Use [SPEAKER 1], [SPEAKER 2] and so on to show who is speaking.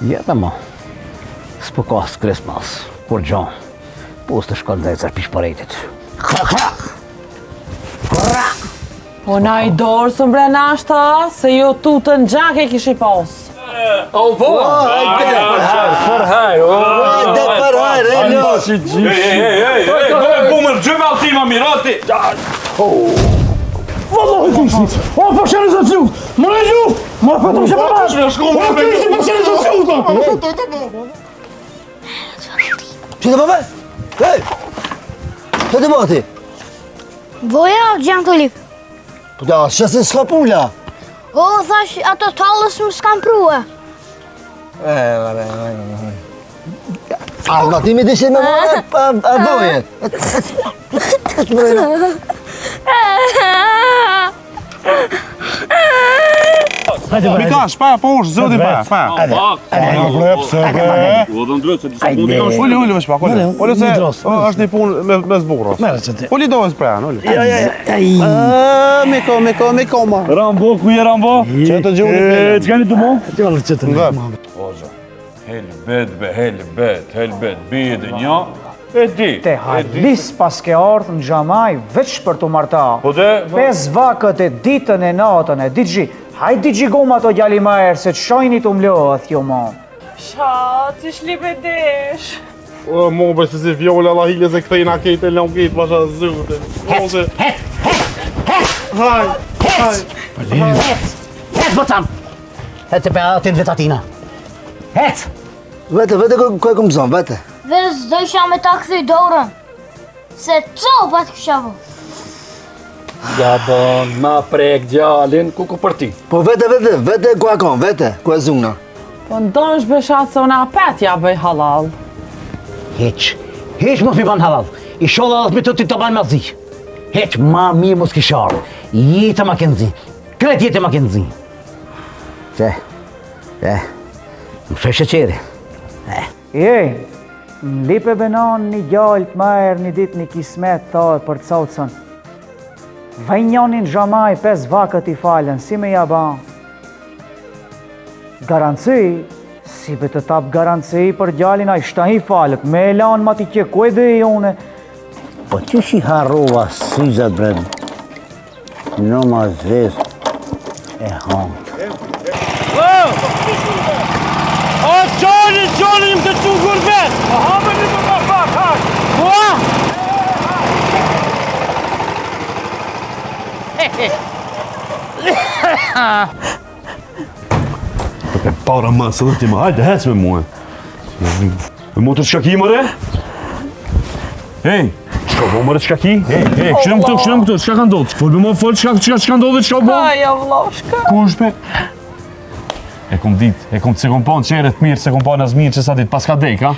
[SPEAKER 1] Jeta mo, s'po ka Christmas, kur gjon, po s'të shkon dhe e cër pish paretit. Krak!
[SPEAKER 2] Po na i dorë së mbrenashta, se jo tutën gjak e kishi pas.
[SPEAKER 3] O, po! Përhaj! Po më rgjëve altima mirati!
[SPEAKER 4] Vallahi kumsit! O, po shërë zë qut! Më në gjuft! Më po të më shë përbash! O, të ishë po shërë zë qut!
[SPEAKER 5] Që të bëve? Hej! Që të bëti?
[SPEAKER 6] Voja gjanë të lip.
[SPEAKER 5] Po da, shëse s'ka pula.
[SPEAKER 6] O, thash, ato talës më s'kam prue.
[SPEAKER 5] Armatimi të shenë me mëre, a voje.
[SPEAKER 4] Mika, shpaja poshtë, zoti pa. Ulli, më shpak, ulli se është një punë me zburës. Ulli dojë s'prejan, ulli. Miko, ma.
[SPEAKER 3] Rambo, ku je Rambo?
[SPEAKER 4] Që të gjurë
[SPEAKER 3] Që kanë të mo?
[SPEAKER 4] që të
[SPEAKER 3] Ozo, helbet, bide një, e di.
[SPEAKER 7] Te hajlis pas ke ardhë në Xhamaj veç për të marta.
[SPEAKER 3] Po te?
[SPEAKER 7] 5 vakët e ditën e natën e digji. Hajt digji goma to gjali ma erë se të shajni të mlohët jo ma.
[SPEAKER 2] Sha, që shlipe desh.
[SPEAKER 4] O, mo, për se si vjolla la hile se këthejna kejtë e lëmë kejtë pasha zëvëte.
[SPEAKER 1] Het, bëtam! Het të pe atin vetatina. Het!
[SPEAKER 5] Vete, ku e këmë zonë, vete.
[SPEAKER 6] Ves do isha me ta këthy dorën. Se copat kësha vë.
[SPEAKER 3] Ja bon, ma prek gjallin, ku për ti?
[SPEAKER 5] Po vete ku e kom, vete, ku e zuna.
[SPEAKER 2] Po ndosh beshat se unë apet ja bëj halal.
[SPEAKER 1] Heq mos mi ban halal. I sholla atë me të të banë mazi. Heq ma mirë mos kisharë. Jetë ma kënzi. Kret jetë ma kënzi. Më sheshe qeri.
[SPEAKER 7] Jej, në lipe benon një gjallë të majer një dit një kismet thot për të saucën. Vajnjonin Xhamaj 5 vakët i falen, si me jaban. Garanci, si be të tap garanci për gjallin a i shtahi falët, me elan ma t'i kje ku e dhe i une.
[SPEAKER 1] Po që shi harrova syzat bred? Në ma zes e hangë.
[SPEAKER 3] O, Gjoni, më të që gurbet! O, hamë një më pak, hajë! Kua?
[SPEAKER 4] E para ma, së dhe ti ma, hajde, hec me mua.
[SPEAKER 3] Me motor shkaki, mëre? Hej, shka bo mëre shkaki? Hej, këshirëm këtu, shka ka ndodhë? Folë me më folë, shka ndodhë, shka bo?
[SPEAKER 2] Aja vloshka.
[SPEAKER 3] Ku është be? E kom dit, se kom pa në qeret mirë, se kom pa në zmirë që sa dit pas ka dek, ha?